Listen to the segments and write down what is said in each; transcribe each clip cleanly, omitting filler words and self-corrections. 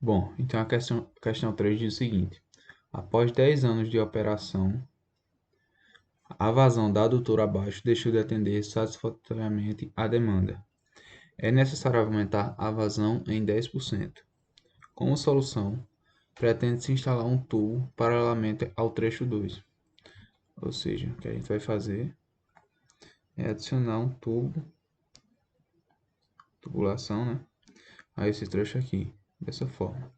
Bom, então a questão 3 diz o seguinte: após 10 anos de operação, a vazão da adutora abaixo deixou de atender satisfatoriamente a demanda. É necessário aumentar a vazão em 10%. Como solução, pretende-se instalar um tubo paralelamente ao trecho 2. Ou seja, o que a gente vai fazer é adicionar um tubo, tubulação, né, a esse trecho aqui, dessa forma.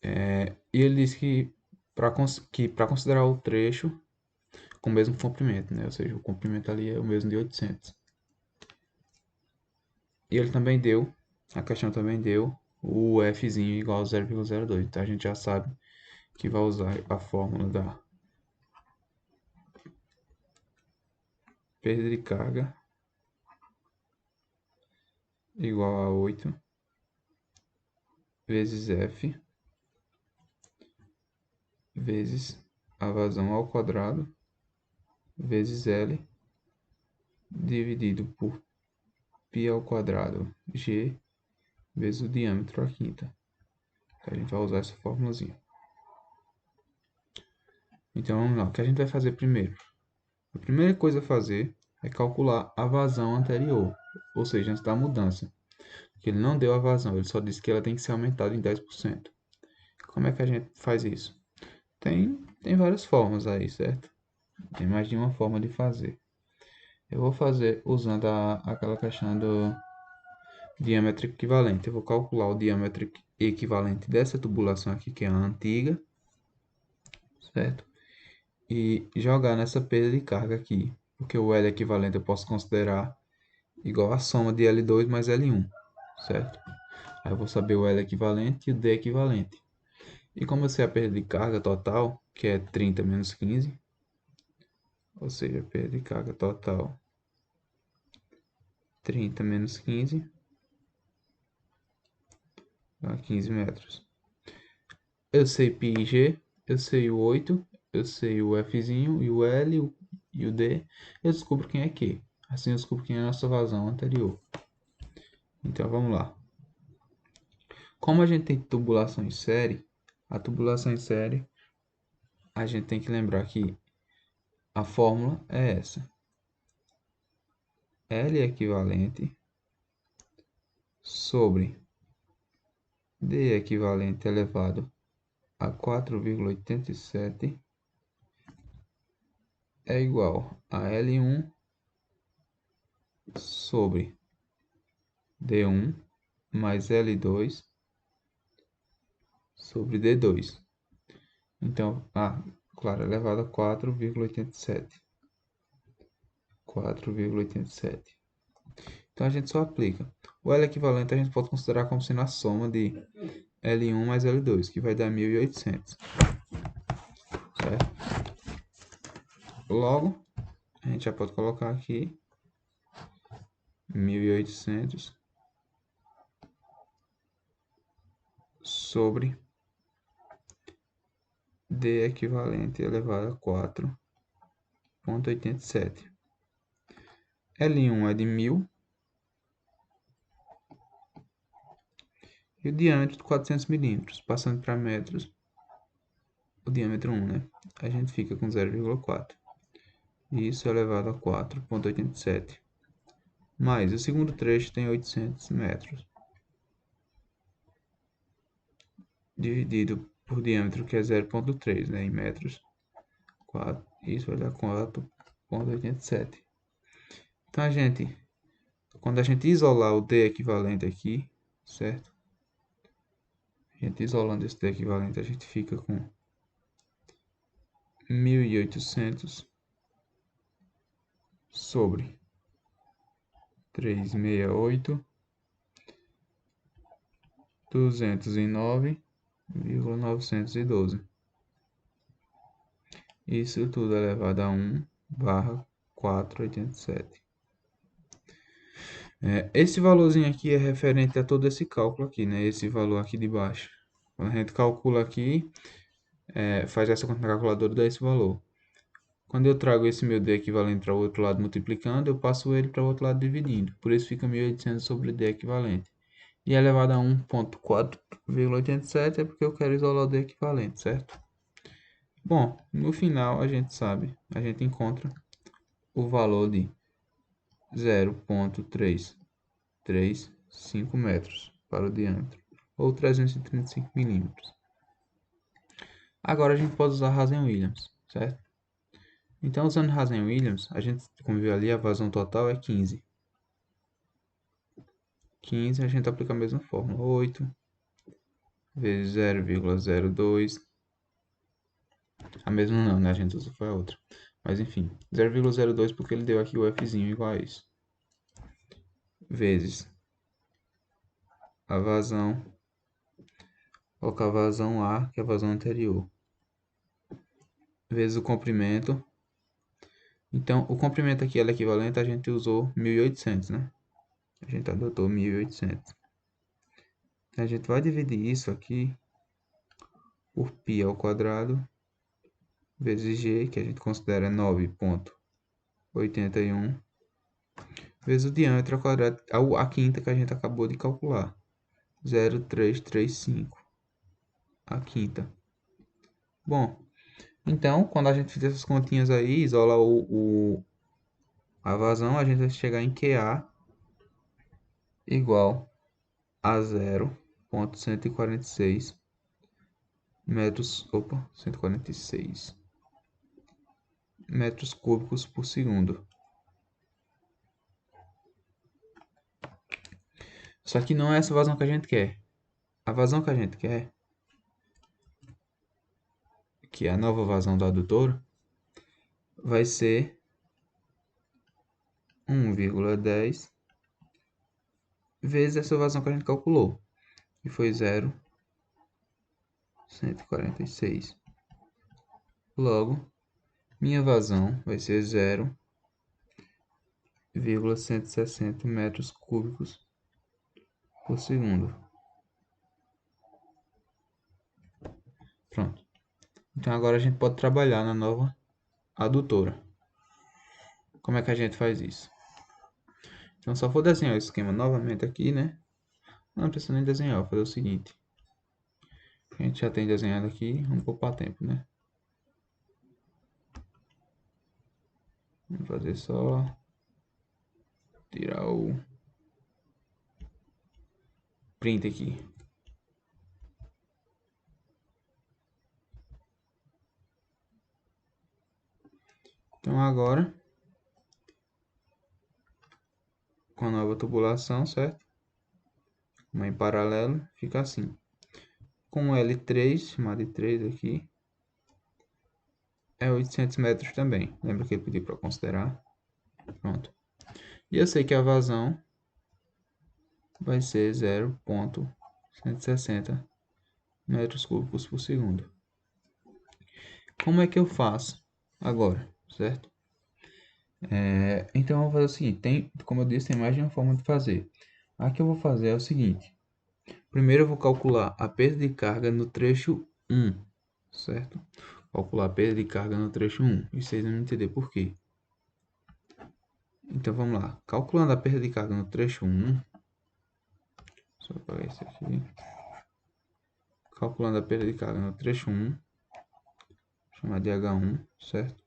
E ele diz que para considerar o trecho com o mesmo comprimento, né, ou seja, o comprimento ali é o mesmo de 800. E ele também deu, a questão também deu o Fzinho igual a 0,02. Então a gente já sabe que vai usar a fórmula da perda de carga igual a 8 vezes F vezes a vazão ao quadrado vezes L dividido por π ao quadrado G vezes o diâmetro à quinta. Então a gente vai usar essa formulazinha. Então vamos lá, o que a gente vai fazer primeiro? A primeira coisa a fazer é calcular a vazão anterior, ou seja, antes da mudança. Porque ele não deu a vazão, ele só disse que ela tem que ser aumentada em 10%. Como é que a gente faz isso? Tem várias formas aí, certo? Tem mais de uma forma de fazer. Eu vou fazer usando aquela questão do diâmetro equivalente. Eu vou calcular o diâmetro equivalente dessa tubulação aqui, que é a antiga, certo? E jogar nessa perda de carga aqui, porque o L equivalente eu posso considerar igual a soma de L2 mais L1, certo? Aí eu vou saber o L equivalente e o D equivalente. E como eu sei a perda de carga total, que é 30 menos 15, ou seja, a perda de carga total 30 menos 15 dá 15 metros. Eu sei π e G, eu sei o 8, eu sei o Fzinho e o L e o D. Eu descubro quem é Q. Assim eu descubro quem é a nossa vazão anterior. Então vamos lá. Como a gente tem tubulação em série, a tubulação em série, a gente tem que lembrar que a fórmula é essa. L equivalente sobre D equivalente elevado a 4,87 é igual a L1 sobre D1 mais L2 sobre D2. Então, claro, elevado a 4,87. 4,87. Então a gente só aplica. O L equivalente a gente pode considerar como sendo a soma de L1 mais L2, que vai dar 1.800. Certo? Logo, a gente já pode colocar aqui 1.800 sobre D equivalente elevado a 4,87. L1 é de 1000 e o diâmetro de 400 milímetros. Passando para metros, o diâmetro 1, né? A gente fica com 0,4. E isso elevado a 4,87. Mais o segundo trecho tem 800 metros. Dividido por diâmetro, que é 0,3, né? Em metros. 4. Isso vai dar 4,87. Então, quando a gente isolar o D equivalente aqui, certo? A gente isolando esse D equivalente, a gente fica com 1.800 sobre 368, 209,912. Isso tudo elevado a 1/487. Esse valorzinho aqui é referente a todo esse cálculo aqui, né? Esse valor aqui de baixo. Quando a gente calcula aqui, faz essa conta na calculadora e dá esse valor. Quando eu trago esse meu D equivalente para o outro lado multiplicando, eu passo ele para o outro lado dividindo. Por isso fica 1.800 sobre D equivalente. e elevado a 1,4,87 é porque eu quero isolar o D equivalente, certo? Bom, no final a gente sabe, a gente encontra o valor de 0,335 metros para o diâmetro, ou 335 milímetros. Agora a gente pode usar Hazen-Williams, certo? Então, usando Hazen-Williams, a gente, como viu ali, a vazão total é 15. 15, a gente aplica a mesma fórmula, 8 vezes 0,02. A mesma não, né? A gente usou foi a outra. Mas enfim, 0,02 porque ele deu aqui o Fzinho igual a isso. Vezes a vazão, colocar a vazão A, que é a vazão anterior. Vezes o comprimento. Então, o comprimento aqui é equivalente, a gente usou 1.800, né? A gente adotou 1.800. Então, a gente vai dividir isso aqui por π ao quadrado, vezes g, que a gente considera 9,81, vezes o diâmetro ao quadrado, a quinta que a gente acabou de calcular, 0,335, a quinta. Bom, então, quando a gente fizer essas continhas aí, isola a vazão, a gente vai chegar em QA igual a 0,146 metros, 146 metros cúbicos por segundo. Só que não é essa vazão que a gente quer. A vazão que a gente quer, que é a nova vazão do adutor, vai ser 1,10 vezes essa vazão que a gente calculou, que foi 0,146. Logo, minha vazão vai ser 0,160 metros cúbicos por segundo. Pronto. Então agora a gente pode trabalhar na nova adutora. Como é que a gente faz isso? Então só vou desenhar o esquema novamente aqui, né? Não precisa nem desenhar, vou fazer o seguinte. A gente já tem desenhado aqui, vamos poupar tempo, né? Vamos fazer só tirar o print aqui. Então agora, com a nova tubulação, certo? Uma em paralelo, fica assim. Com o L3, chamado de 3 aqui, é 800 metros também. Lembra que ele pediu para considerar? Pronto. E eu sei que a vazão vai ser 0,160 metros cúbicos por segundo. Como é que eu faço agora, certo? Então eu vou fazer o seguinte, como eu disse, tem mais de uma forma de fazer. A que eu vou fazer é o seguinte. Primeiro eu vou calcular a perda de carga no trecho 1, certo? Calcular a perda de carga no trecho 1. E vocês vão entender por quê. Então vamos lá. Calculando a perda de carga no trecho 1. Só apagar isso aqui. Calculando a perda de carga no trecho 1. Chamar de H1, certo?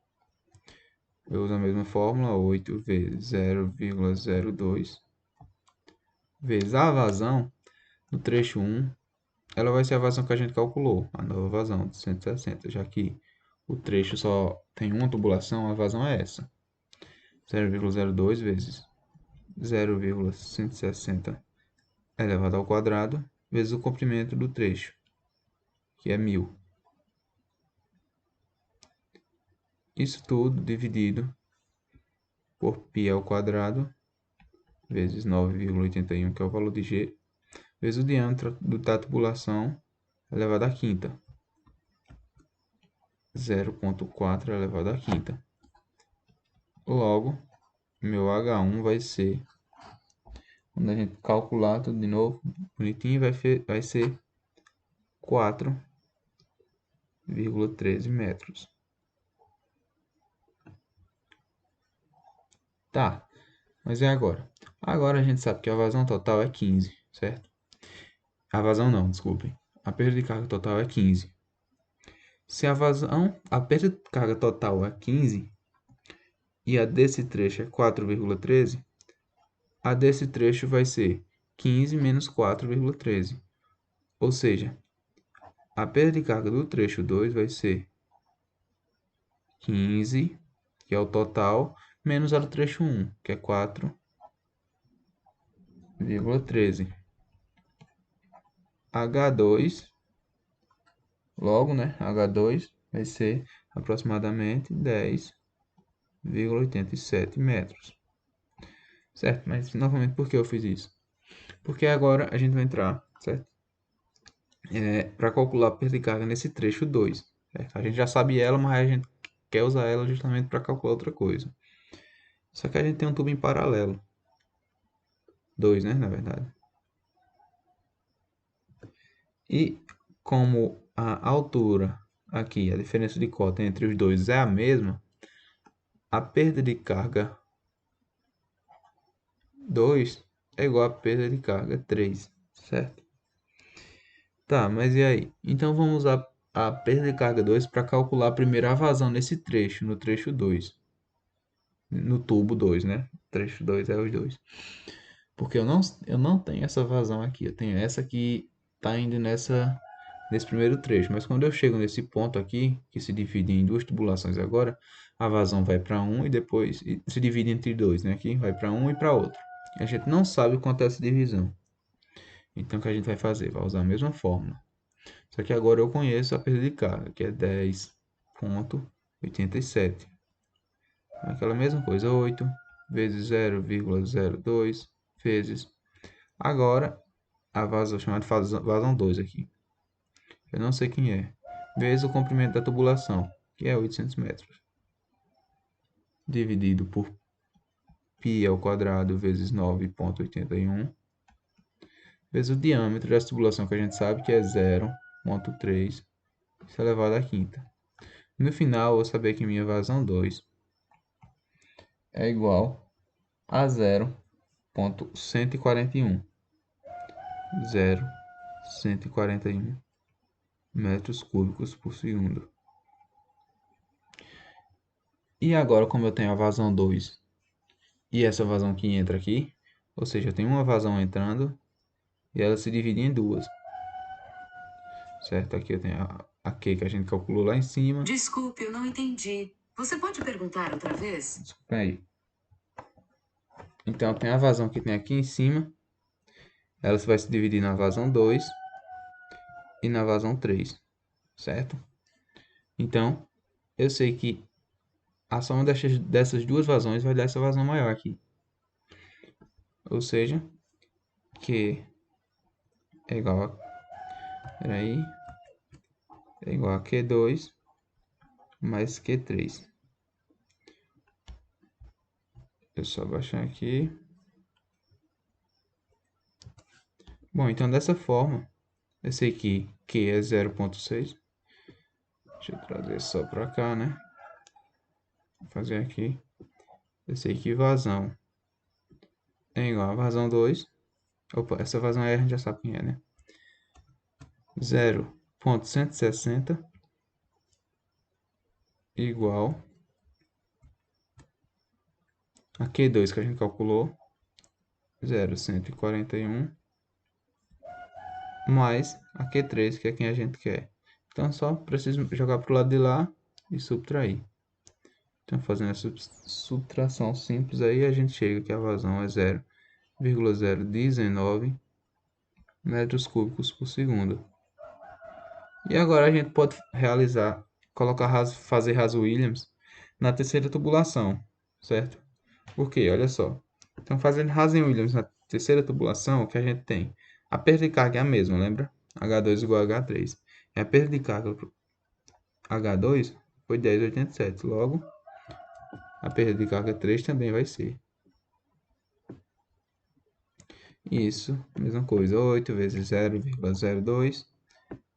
Eu uso a mesma fórmula, 8 vezes 0,02 vezes a vazão no trecho 1. Ela vai ser a vazão que a gente calculou, a nova vazão de 160, já que o trecho só tem uma tubulação, a vazão é essa. 0,02 vezes 0,160 elevado ao quadrado, vezes o comprimento do trecho, que é 1000. Isso tudo dividido por π ao quadrado, vezes 9,81, que é o valor de G, vezes o diâmetro da tubulação elevado à quinta. 0,4 elevado à quinta. Logo, meu H1 vai ser, quando a gente calcular tudo de novo, bonitinho, vai ser 4,13 metros. Tá, mas é agora. Agora a gente sabe que a vazão total é 15, certo? A vazão não, desculpem. A perda de carga total é 15. Se a perda de carga total é 15 e a desse trecho é 4,13, a desse trecho vai ser 15 menos 4,13. Ou seja, a perda de carga do trecho 2 vai ser 15, que é o total, menos a do trecho 1, que é 4,13. H2, logo, né? H2 vai ser aproximadamente 10,87 metros. Certo? Mas, novamente, por que eu fiz isso? Porque agora a gente vai entrar, certo? Para calcular a perda de carga nesse trecho 2. Certo? A gente já sabe ela, mas a gente quer usar ela justamente para calcular outra coisa. Só que a gente tem um tubo em paralelo. 2, né? Na verdade. E como a altura aqui, a diferença de cota entre os dois é a mesma, a perda de carga 2 é igual a perda de carga 3, certo? Tá, mas e aí? Então vamos usar a perda de carga 2 para calcular primeiro a vazão nesse trecho, no trecho 2. No tubo 2, né? Trecho 2 é os dois. Porque eu não tenho essa vazão aqui. Eu tenho essa que está indo nesse primeiro trecho. Mas quando eu chego nesse ponto aqui, que se divide em duas tubulações agora, a vazão vai para um e depois se divide entre dois, né? Aqui vai para um e para outro. A gente não sabe quanto é essa divisão. Então o que a gente vai fazer? Vai usar a mesma fórmula. Só que agora eu conheço a perda de carga, que é 10,87. Aquela mesma coisa, 8 vezes 0,02 vezes. Agora, a vazão, chamada de vazão 2 aqui. Eu não sei quem é. Vezes o comprimento da tubulação, que é 800 metros. Dividido por π ao quadrado vezes 9,81. Vezes o diâmetro dessa tubulação, que a gente sabe que é 0,3. Isso é elevado à quinta. No final, eu vou saber que minha vazão 2 é igual a 0,141. 0,141 metros cúbicos por segundo. E agora, como eu tenho a vazão 2 e essa vazão que entra aqui, ou seja, eu tenho uma vazão entrando e ela se divide em duas. Certo? Aqui eu tenho a Q que a gente calculou lá em cima. Desculpe, eu não entendi. Você pode perguntar outra vez? Desculpa aí. Então, tem a vazão que tem aqui em cima. Ela vai se dividir na vazão 2 e na vazão 3. Certo? Então, eu sei que a soma dessas duas vazões vai dar essa vazão maior aqui. Ou seja, Q é igual a... Peraí. É igual a Q2 mais Q3. Eu só baixar aqui. Bom, então dessa forma, eu sei que Q é 0,6. Deixa eu trazer só para cá, né? Vou fazer aqui. Eu sei que vazão é igual a vazão 2. Opa, essa vazão aí a gente já sabe quem é, né? 0,160 igual a Q2 que a gente calculou. 0,141 mais a Q3, que é quem a gente quer. Então, só preciso jogar para o lado de lá e subtrair. Então, fazendo essa subtração simples aí, a gente chega que a vazão é 0,019 metros cúbicos por segundo. E agora a gente pode fazer Haas-Williams na terceira tubulação, certo? Por quê? Olha só. Então, fazendo Haas-Williams na terceira tubulação, o que a gente tem? A perda de carga é a mesma, lembra? H2 igual a H3. E a perda de carga H2 foi 10,87. Logo, a perda de carga 3 também vai ser. Isso, mesma coisa. 8 vezes 0,02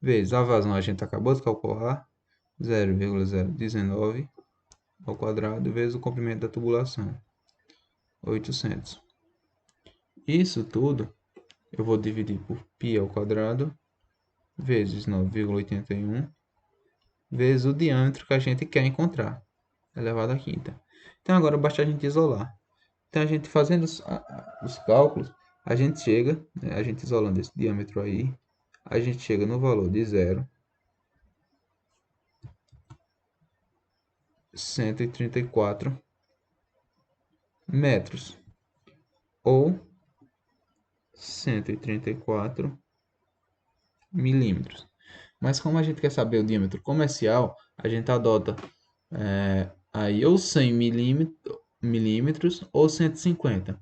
vezes a vazão a gente acabou de calcular. 0,019 ao quadrado vezes o comprimento da tubulação. 800. Isso tudo eu vou dividir por π ao quadrado vezes 9,81 vezes o diâmetro que a gente quer encontrar, elevado à quinta. Então agora basta a gente isolar. Então a gente fazendo os cálculos, a gente chega, né, a gente isolando esse diâmetro aí, a gente chega no valor de 0,134 metros, ou 134 milímetros. Mas como a gente quer saber o diâmetro comercial, a gente adota aí ou 100 milímetros ou 150.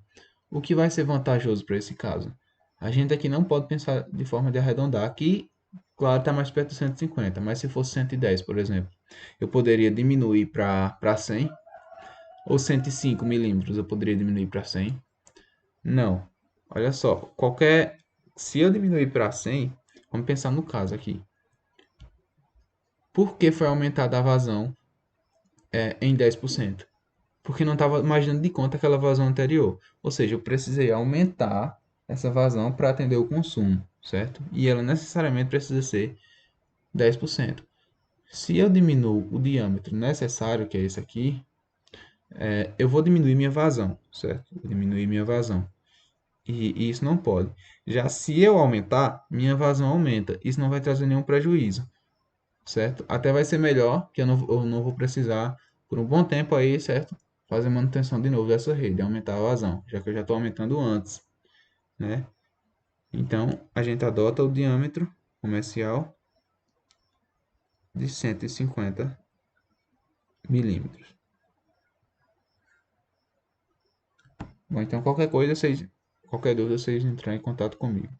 O que vai ser vantajoso para esse caso? A gente aqui não pode pensar de forma de arredondar. Aqui, claro, está mais perto de 150, mas se fosse 110, por exemplo, eu poderia diminuir para 100, ou 105 milímetros eu poderia diminuir para 100. Não. Olha só, se eu diminuir para 100, vamos pensar no caso aqui. Por que foi aumentada a vazão em 10%? Porque não estava mais dando de conta aquela vazão anterior. Ou seja, eu precisei aumentar essa vazão para atender o consumo, certo? E ela necessariamente precisa ser 10%. Se eu diminuo o diâmetro necessário, que é esse aqui, eu vou diminuir minha vazão, certo? Vou diminuir minha vazão. E isso não pode. Já se eu aumentar, minha vazão aumenta. Isso não vai trazer nenhum prejuízo, certo? Até vai ser melhor, que eu não vou precisar, por um bom tempo aí, certo? Fazer manutenção de novo dessa rede, aumentar a vazão, já que eu já estou aumentando antes, né? Então, a gente adota o diâmetro comercial de 150 milímetros. Bom, então qualquer dúvida, vocês entrarem em contato comigo.